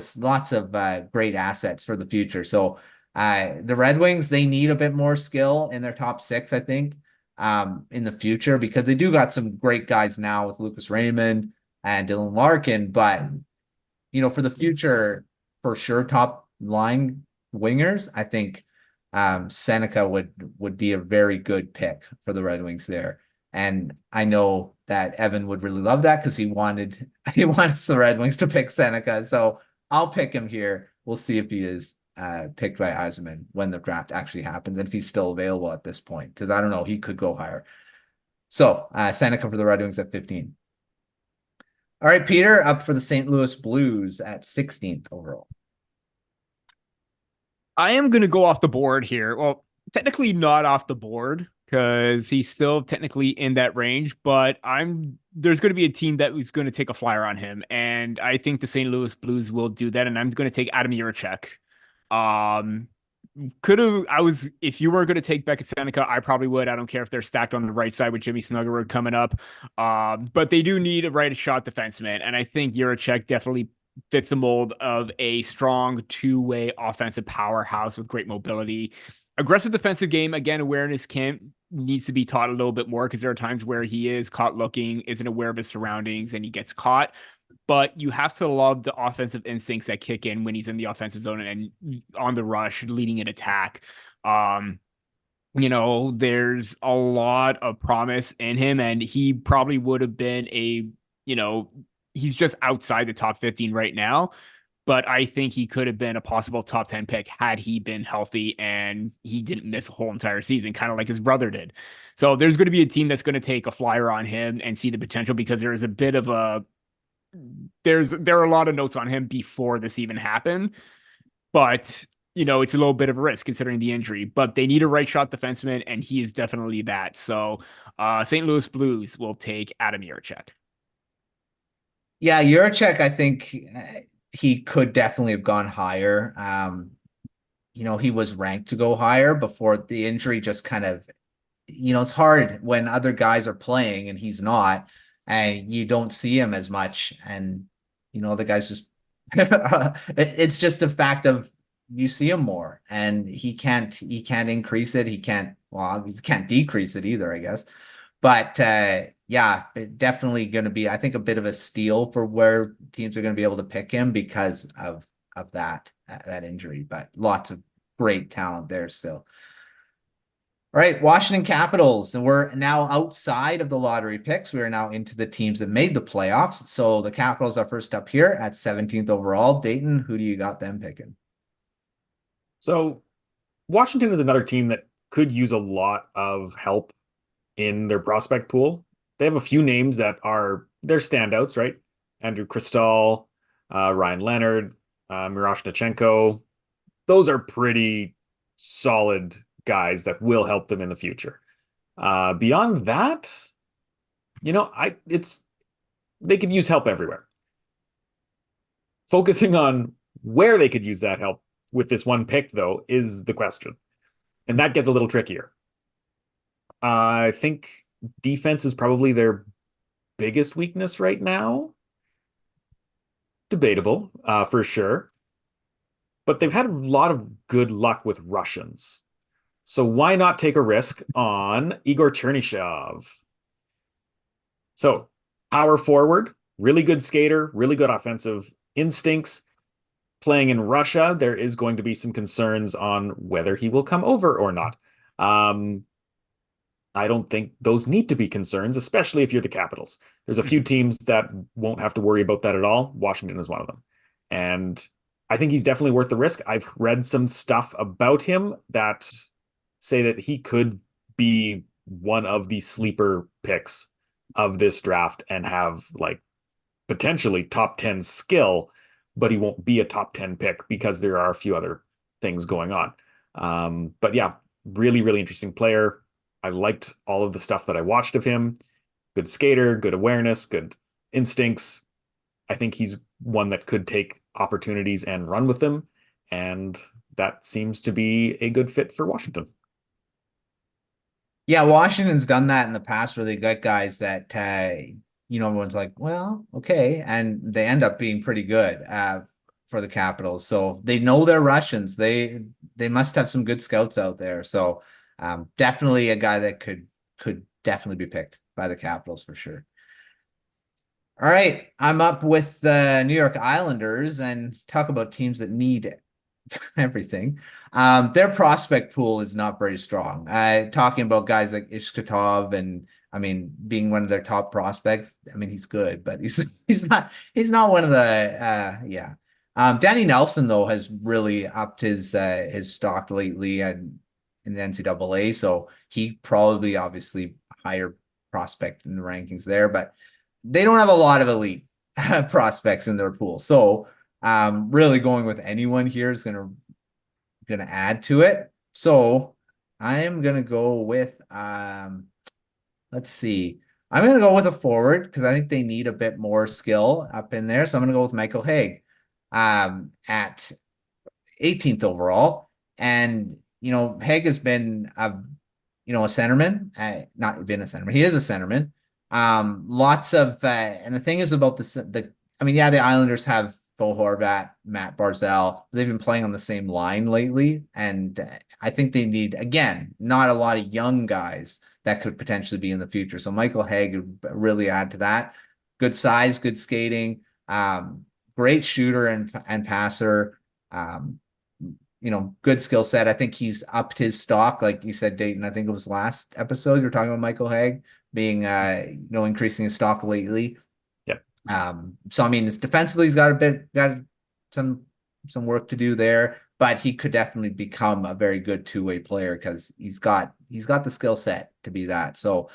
of great assets for the future. So the Red Wings, they need a bit more skill in their top six, I think, in the future, because they do got some great guys now with Lucas Raymond and Dylan Larkin, but for the future, for sure, top line wingers, I think Seneca would be a very good pick for the Red Wings there. And I know that Evan would really love that, because he wants the Red Wings to pick Seneca. So I'll pick him here. We'll see if he is picked by Yzerman when the draft actually happens, and if he's still available at this point, because I don't know, he could go higher. So Seneca for the Red Wings at 15. All right, Peter, up for the St. Louis Blues at 16th overall. I am going to go off the board here. Well, technically not off the board, because he's still technically in that range, but there's going to be a team that is going to take a flyer on him, and I think the St. Louis Blues will do that, and I'm going to take Adam Jiricek. If you were going to take Beckett Seneca, I probably would. I don't care if they're stacked on the right side with Jimmy Snuggerud coming up. But they do need a right shot defenseman, and I think Jiricek definitely fits the mold of a strong two-way offensive powerhouse with great mobility. Aggressive defensive game, again, awareness needs to be taught a little bit more, because there are times where he is caught looking, isn't aware of his surroundings, and he gets caught. But you have to love the offensive instincts that kick in when he's in the offensive zone and on the rush, leading an attack. There's a lot of promise in him, and he probably would have been he's just outside the top 15 right now. But I think he could have been a possible top 10 pick had he been healthy and he didn't miss a whole entire season, kind of like his brother did. So there's going to be a team that's going to take a flyer on him and see the potential, because there is a bit of there are a lot of notes on him before this even happened, but it's a little bit of a risk considering the injury, but they need a right shot defenseman, and he is definitely that. So St. Louis Blues will take Adam Jiricek. Yeah, Jiricek, I think he could definitely have gone higher. He was ranked to go higher before the injury. Just kind of, it's hard when other guys are playing and he's not, and you don't see him as much. And, the guy's just, it's just a fact of you see him more, and he can't increase it. He can't decrease it either, I guess. But yeah, definitely going to be, I think, a bit of a steal for where teams are going to be able to pick him because of that injury. But lots of great talent there still. All right, Washington Capitals, and we're now outside of the lottery picks. We are now into the teams that made the playoffs. So the Capitals are first up here at 17th overall. Dayton, who do you got them picking? So Washington is another team that could use a lot of help in their prospect pool. They have a few names that are their standouts, right? Andrew Cristall, Ryan Leonard, Miroshnichenko. Those are pretty solid guys that will help them in the future. Beyond that, they could use help everywhere. Focusing on where they could use that help with this one pick, though, is the question. And that gets a little trickier. I think defense is probably their biggest weakness right now. Debatable, for sure. but they've had a lot of good luck with Russians. So why not take a risk on Igor Chernyshov? So power forward, really good skater, really good offensive instincts. Playing in Russia, there is going to be some concerns on whether he will come over or not. I don't think those need to be concerns, especially if you're the Capitals. There's a few teams that won't have to worry about that at all. Washington is one of them. And I think he's definitely worth the risk. I've read some stuff about him that say that he could be one of the sleeper picks of this draft and have like potentially top 10 skill, but he won't be a top 10 pick because there are a few other things going on. But yeah, really, really interesting player. I liked all of the stuff that I watched of him. Good skater, good awareness, good instincts. I think he's one that could take opportunities and run with them. And that seems to be a good fit for Washington. Yeah, Washington's done that in the past where they got guys that, everyone's like, well, okay. And they end up being pretty good for the Capitals. So they know they're Russians. They must have some good scouts out there. So definitely a guy that could definitely be picked by the Capitals for sure. All right, I'm up with the New York Islanders, and talk about teams that need everything. Their prospect pool is not very strong. Talking about guys like Ishkatov, and I mean, being one of their top prospects. I mean, he's good, but he's not one of the Danny Nelson though has really upped his stock lately and in the NCAA, so he probably obviously higher prospect in the rankings there, but they don't have a lot of elite prospects in their pool. So really going with anyone here is gonna add to it. So I am gonna go with let's see. I'm gonna go with a forward because I think they need a bit more skill up in there. So I'm gonna go with Michael Hague at 18th overall. And Hague has been a centerman. Not been a centerman. He is a centerman. Lots of and the thing is about the Islanders have Bo Horvat, Matt Barzal. They've been playing on the same line lately, and I think they need, again, not a lot of young guys that could potentially be in the future. So Michael Hague would really add to that. Good size, good skating, great shooter and passer. Good skill set. I think he's upped his stock, like you said, Dayton. I think it was last episode you were talking about Michael Hague being increasing his stock lately. Yep. So I mean, defensively he's got some work to do there, but he could definitely become a very good two-way player because he's got the skill set to be that. So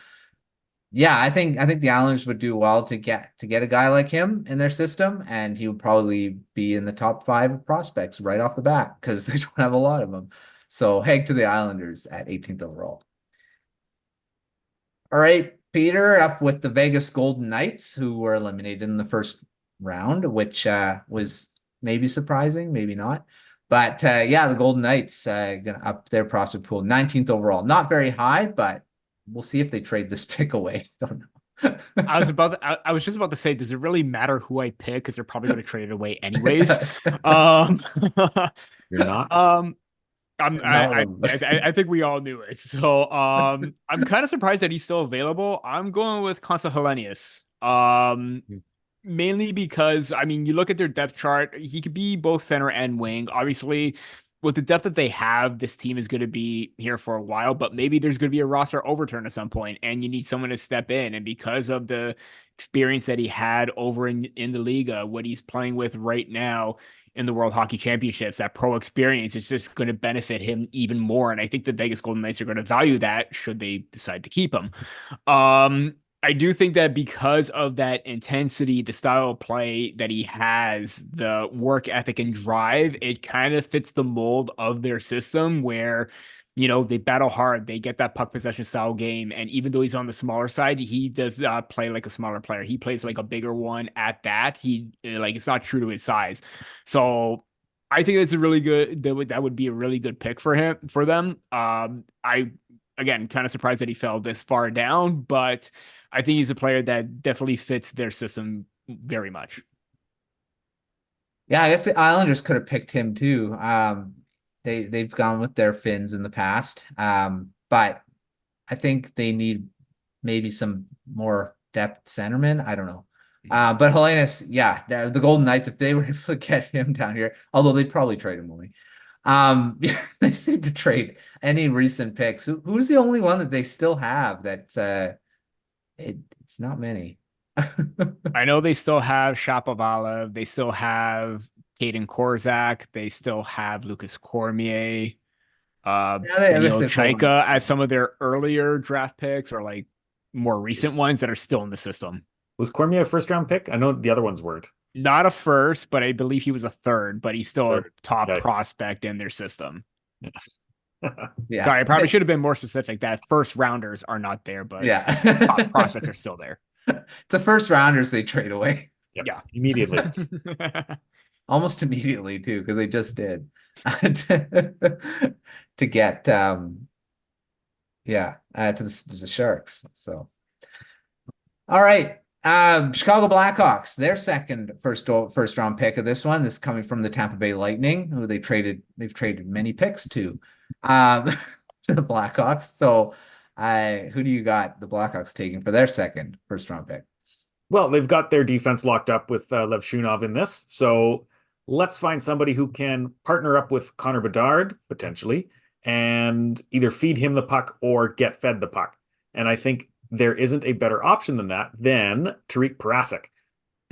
yeah, I think the Islanders would do well to get a guy like him in their system, and he would probably be in the top 5 of prospects right off the bat because they don't have a lot of them. So Hague to the Islanders at 18th overall. All right, Peter, up with the Vegas Golden Knights, who were eliminated in the first round, which was maybe surprising, maybe not. But the Golden Knights gonna up their prospect pool, 19th overall. Not very high, but we'll see if they trade this pick away. Don't know. I was just about to say, does it really matter who I pick? Because they're probably going to trade it away anyways. You're not. I think we all knew it. So I'm kind of surprised that he's still available. I'm going with Konsta Helenius. Mainly because you look at their depth chart, he could be both center and wing. Obviously, with the depth that they have, this team is going to be here for a while, but maybe there's going to be a roster overturn at some point and you need someone to step in. And because of the experience that he had over in the Liga, what he's playing with right now in the World Hockey Championships, that pro experience is just going to benefit him even more. And I think the Vegas Golden Knights are going to value that should they decide to keep him. I do think that because of that intensity, the style of play that he has, the work ethic and drive, it kind of fits the mold of their system where, they battle hard, they get that puck possession style game. And even though he's on the smaller side, he does not play like a smaller player. He plays like a bigger one at that. It's not true to his size. So I think that's a really good, that would be a really good pick for them. Again, kind of surprised that he fell this far down, but I think he's a player that definitely fits their system very much. Yeah, I guess the Islanders could have picked him too. They've gone with their Finns in the past. But I think they need maybe some more depth centerman. I don't know. But Helenius, yeah, the Golden Knights, if they were able to get him down here, although they'd probably trade him away. They seem to trade any recent picks. Who's the only one that they still have that it's not many. I know they still have Shapovalov. They still have Caden Korzak. They still have Lucas Cormier. Yeah, I guess Neil they've held on. Chaika as some of their earlier draft picks or like more recent ones that are still in the system. Was Cormier a first round pick? I know the other ones weren't. Not a first, but I believe he was a third, but he's still Third. a top Okay. prospect in their system. Yeah. Sorry, I probably should have been more specific that first rounders are not there, but Yeah. top prospects are still there. The first rounders they trade away. Yep. Yeah. Immediately. Almost immediately too, because they just did. To get to the Sharks. So all right. Chicago Blackhawks, their first round pick of this one. This is coming from the Tampa Bay Lightning, who they've traded many picks to. To the Blackhawks. So who do you got the Blackhawks taking for their second first round pick? Well, they've got their defense locked up with Lev Shunov in this. So let's find somebody who can partner up with Connor Bedard, potentially, and either feed him the puck or get fed the puck. And I think there isn't a better option than that than Tariq Parasek.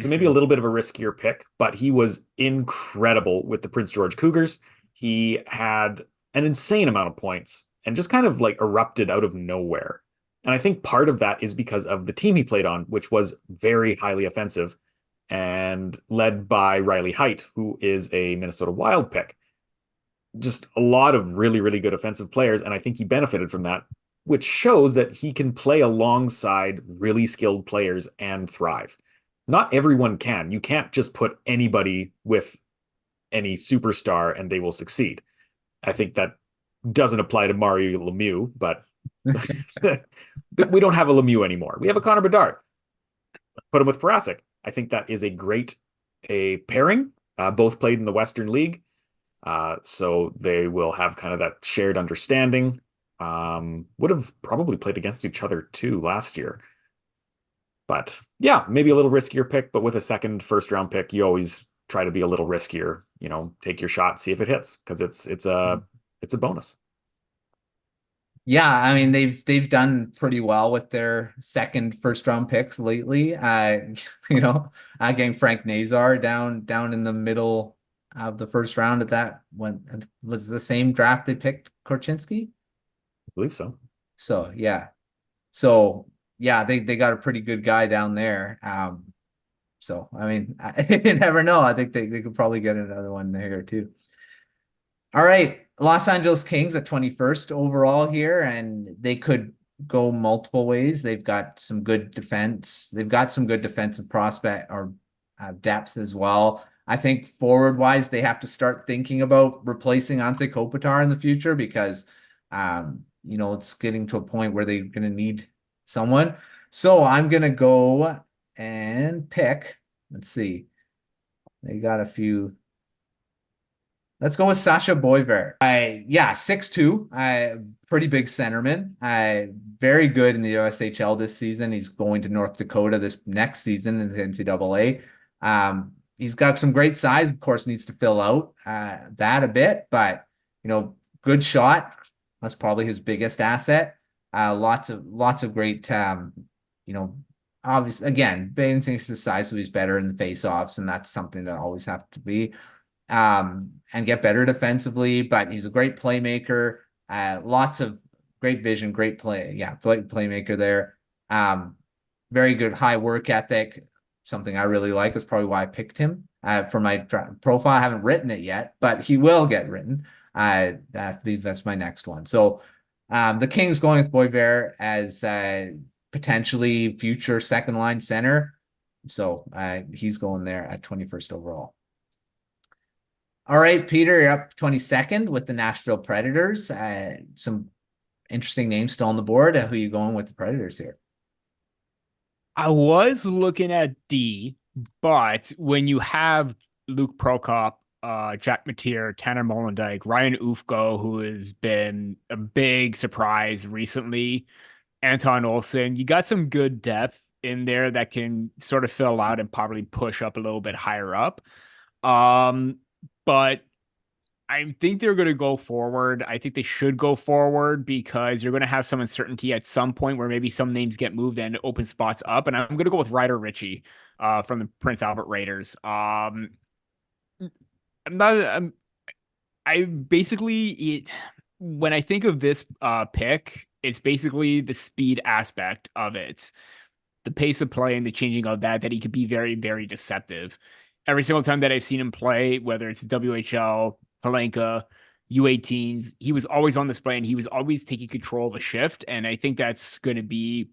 So maybe a little bit of a riskier pick, but he was incredible with the Prince George Cougars. He had an insane amount of points and just kind of like erupted out of nowhere. And I think part of that is because of the team he played on, which was very highly offensive and led by Riley Heidt, who is a Minnesota Wild pick. Just a lot of really, really good offensive players. And I think he benefited from that, which shows that he can play alongside really skilled players and thrive. Not everyone can. You can't just put anybody with any superstar and they will succeed. I think that doesn't apply to Mario Lemieux, but we don't have a Lemieux anymore. We have a Connor Bedard. Put him with Parasek. I think that is a great pairing. Both played in the Western League. So they will have kind of that shared understanding. Would have probably played against each other too last year. But yeah, maybe a little riskier pick, but with a second first round pick, you always try to be a little riskier, take your shot, see if it hits, because it's a bonus. Yeah, I mean they've done pretty well with their second first round picks lately. Getting Frank Nazar down in the middle of the first round at that when was the same draft they picked Korchinski. I believe so. So yeah, they got a pretty good guy down there. So I mean, you never know. I think they could probably get another one there too. All right, Los Angeles Kings at 21st overall here, and they could go multiple ways. They've got some good defense. They've got some good defensive prospect or depth as well. I think forward wise, they have to start thinking about replacing Anze Kopitar in the future because, it's getting to a point where they're going to need someone. So I'm going to go and pick. Let's see. They got a few. Let's go with Sasha Boiver. 6'2", pretty big centerman. Very good in the USHL this season. He's going to North Dakota this next season in the NCAA. He's got some great size. Of course, needs to fill out that a bit, but good shot. That's probably his biggest asset. Lots of great. Obviously, again, Baden thinks the size, so he's better in the face-offs, and that's something that always have to be. And get better defensively, but he's a great playmaker. Lots of great vision, great play. Yeah, playmaker there. Very good high work ethic. Something I really like. Is probably why I picked him for my profile. I haven't written it yet, but he will get written. That's my next one. So the Kings going with Boisvert as potentially future second line center. So he's going there at 21st overall. All right, Peter, you're up 22nd with the Nashville Predators. Some interesting names still on the board. Who are you going with the Predators here? I was looking at D, but when you have Luke Prokop, Jack Mateer, Tanner Molendyk, Ryan Ufko, who has been a big surprise recently, Anton Olsen. You got some good depth in there that can sort of fill out and probably push up a little bit higher up. But I think they're going to go forward. I think they should go forward because you're going to have some uncertainty at some point where maybe some names get moved and open spots up. And I'm going to go with Ryder Ritchie from the Prince Albert Raiders. I'm not. I basically when I think of this pick, it's basically the speed aspect of it, the pace of play and the changing of that he could be very, very deceptive. Every single time that I've seen him play, whether it's WHL, Palenka, U18s, he was always on display and he was always taking control of a shift. And I think that's going to be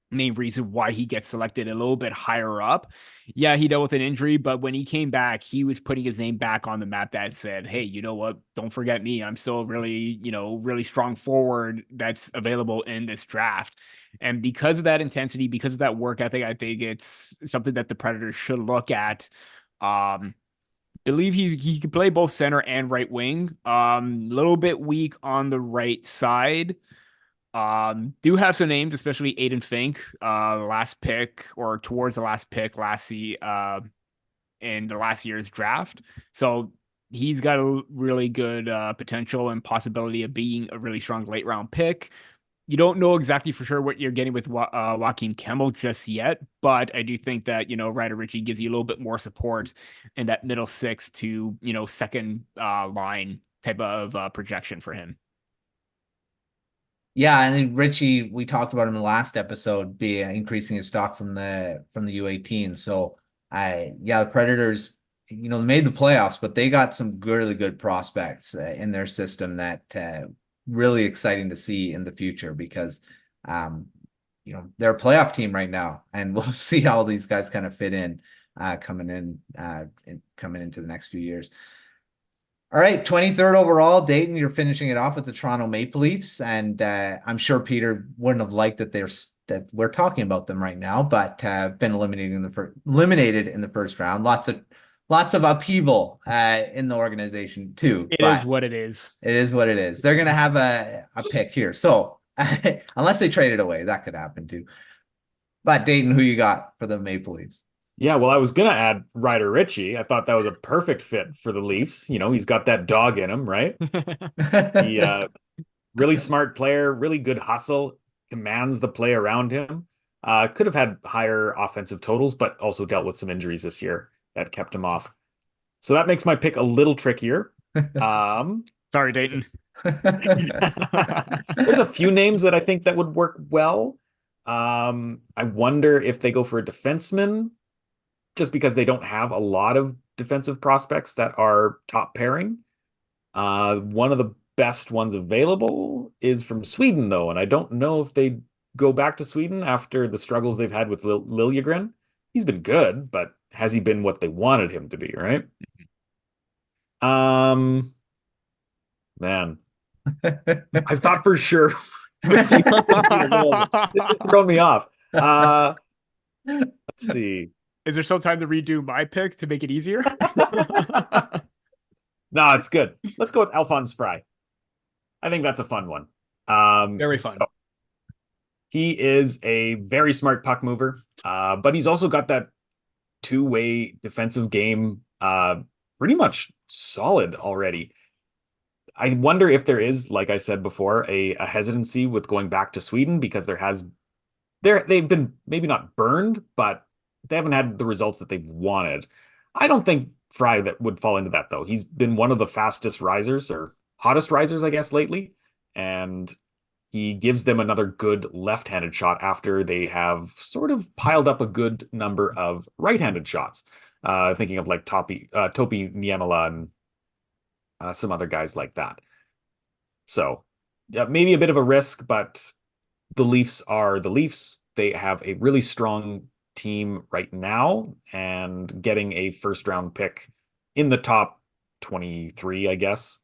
main reason why he gets selected a little bit higher up. Yeah, he dealt with an injury, but when he came back, he was putting his name back on the map that said, hey, you know what? Don't forget me. I'm still really, really strong forward that's available in this draft. And because of that intensity, because of that work ethic, I think it's something that the Predators should look at. Believe he could play both center and right wing. Little bit weak on the right side. Do have some names, especially Aiden Fink, last pick or towards the last pick in the last year's draft. So he's got a really good potential and possibility of being a really strong late round pick. You don't know exactly for sure what you're getting with Joaquin Kemmel just yet, but I do think that, Ryder Ritchie gives you a little bit more support in that middle six to, second line type of projection for him. Yeah, and then Richie, we talked about him in the last episode, be increasing his stock from the U18. So the Predators, made the playoffs, but they got some really good prospects in their system that really exciting to see in the future because they're a playoff team right now, and we'll see how these guys kind of fit in coming into the next few years. All right, 23rd overall, Dayton, you're finishing it off with the Toronto Maple Leafs, and I'm sure Peter wouldn't have liked that we're talking about them right now, but been eliminated in the first round. Lots of upheaval in the organization too. It is what it is. It is what it is. They're gonna have a pick here, so unless they trade it away, that could happen too. But Dayton, who you got for the Maple Leafs? Yeah, well, I was going to add Ryder Ritchie. I thought that was a perfect fit for the Leafs. He's got that dog in him, right? He really smart player, really good hustle, commands the play around him. Could have had higher offensive totals, but also dealt with some injuries this year that kept him off. So that makes my pick a little trickier. Sorry, Dayton. There's a few names that I think that would work well. I wonder if they go for a defenseman, just because they don't have a lot of defensive prospects that are top pairing. One of the best ones available is from Sweden, though, and I don't know if they go back to Sweden after the struggles they've had with Liljegren. He's been good, but has he been what they wanted him to be, right? Man, I thought for sure. This is throwing me off. Let's see. Is there still time to redo my pick to make it easier? No, it's good. Let's go with Alphonse Fry. I think that's a fun one. Very fun. So he is a very smart puck mover, but he's also got that two-way defensive game pretty much solid already. I wonder if there is, like I said before, a hesitancy with going back to Sweden because they've been maybe not burned, but they haven't had the results that they've wanted. I don't think Fry that would fall into that, though. He's been one of the fastest risers or hottest risers, I guess, lately. And he gives them another good left-handed shot after they have sort of piled up a good number of right-handed shots. Thinking of like Topi Niemela and some other guys like that. So yeah, maybe a bit of a risk, but the Leafs are the Leafs. They have a really strong team right now, and getting a first round pick in the top 23, I guess,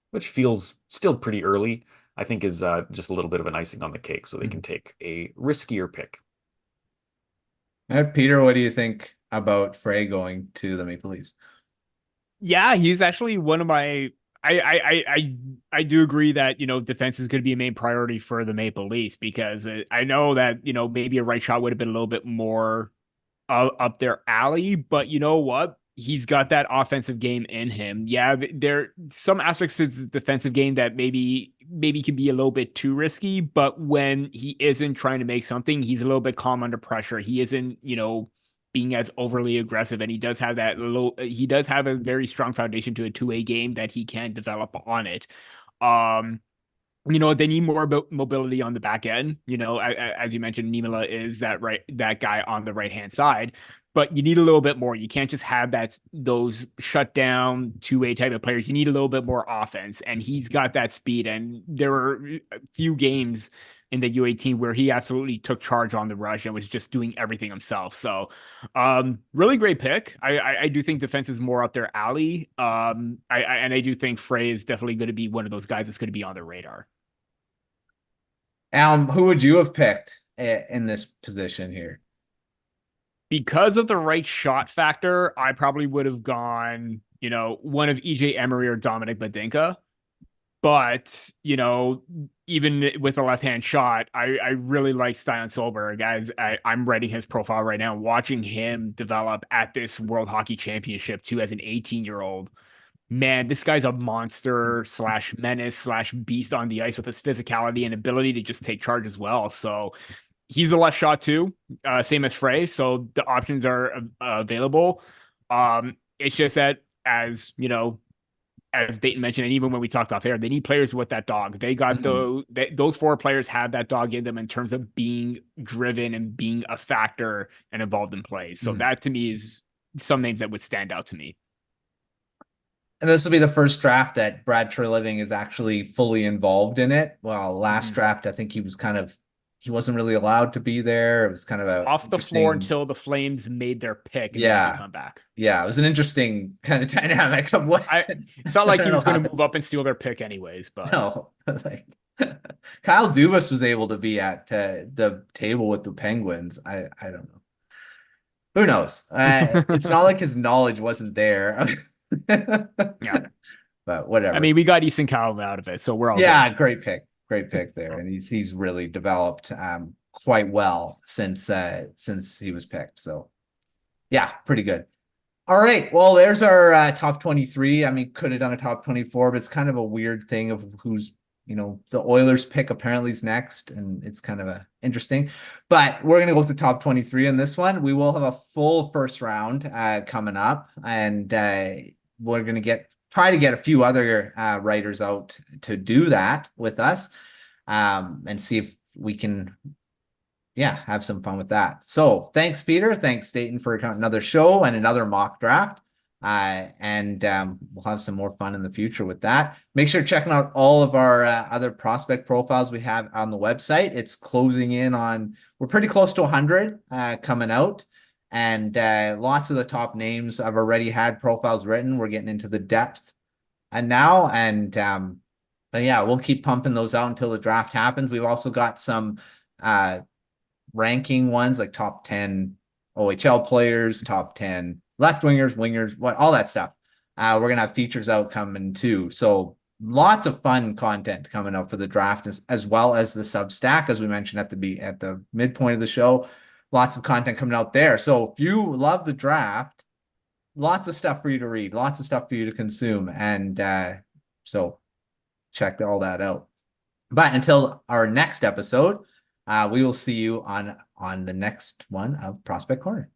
which feels still pretty early, I think is just a little bit of an icing on the cake, so they can take a riskier pick. All right, Peter, what do you think about Frey going to the Maple Leafs? Yeah, he's actually one of my. I do agree that defense is going to be a main priority for the Maple Leafs because I know that maybe a right shot would have been a little bit more up their alley, but you know what? He's got that offensive game in him. Yeah, there some aspects of his defensive game that maybe can be a little bit too risky, but when he isn't trying to make something, he's a little bit calm under pressure. He isn't, being as overly aggressive, and he does have a very strong foundation to a two-way game that he can develop on it. Um, they need more mobility on the back end. As you mentioned, Niemela is that guy on the right hand side, but you need a little bit more. You can't just have those shut down two-way type of players. You need a little bit more offense, and he's got that speed. And there were a few games in the U18 where he absolutely took charge on the rush and was just doing everything himself. So, really great pick. I do think defense is more up their alley. And I do think Frey is definitely going to be one of those guys that's going to be on their radar. Who would you have picked in this position here? Because of the right shot factor, I probably would have gone, one of EJ Emery or Dominic Badinka. But, even with a left-hand shot, I really like Stian Solberg. Guys, I'm writing his profile right now, watching him develop at this World Hockey Championship too as an 18-year-old. Man, this guy's a monster / menace / beast on the ice with his physicality and ability to just take charge as well. So he's a left shot too, same as Frey. So the options are available. It's just that as Dayton mentioned, and even when we talked off air, they need players with that dog. They got those four players have that dog in them in terms of being driven and being a factor and involved in plays. So that to me is some names that would stand out to me. And this will be the first draft that Brad Treliving is actually fully involved in it. Well, last draft, I think he wasn't really allowed to be there. It was kind of off the floor until the Flames made their pick and then come back. Yeah, it was an interesting kind of dynamic of what it's not like he was going to move up and steal their pick anyways, but no, like Kyle Dubas was able to be at the table with the Penguins. I don't know. Who knows? It's not like his knowledge wasn't there. Yeah, but whatever. I mean, we got Easton Cowell out of it, so we're all good. Great pick there, and he's really developed quite well since he was picked. So yeah, pretty good. All right, well, there's our top 23. I mean, could have done a top 24, but it's kind of a weird thing of who's the Oilers pick apparently is next, and it's kind of interesting. But we're gonna go with the top 23 in this one. We will have a full first round coming up, and we're gonna try to get a few other writers out to do that with us, and see if we can have some fun with that. So thanks, Peter. Thanks, Dayton, for another show and another mock draft. And we'll have some more fun in the future with that. Make sure checking out all of our other prospect profiles we have on the website. It's closing in on, we're pretty close to 100 coming out. And lots of the top names I've already had profiles written. We're getting into the depth now. But yeah, we'll keep pumping those out until the draft happens. We've also got some ranking ones like top 10 OHL players, top 10 left wingers, all that stuff. We're going to have features out coming too. So lots of fun content coming up for the draft as well as the Substack, as we mentioned at the midpoint of the show. Lots of content coming out there. So if you love the draft, lots of stuff for you to read, lots of stuff for you to consume. And so check all that out. But until our next episode, we will see you on the next one of Prospect Corner.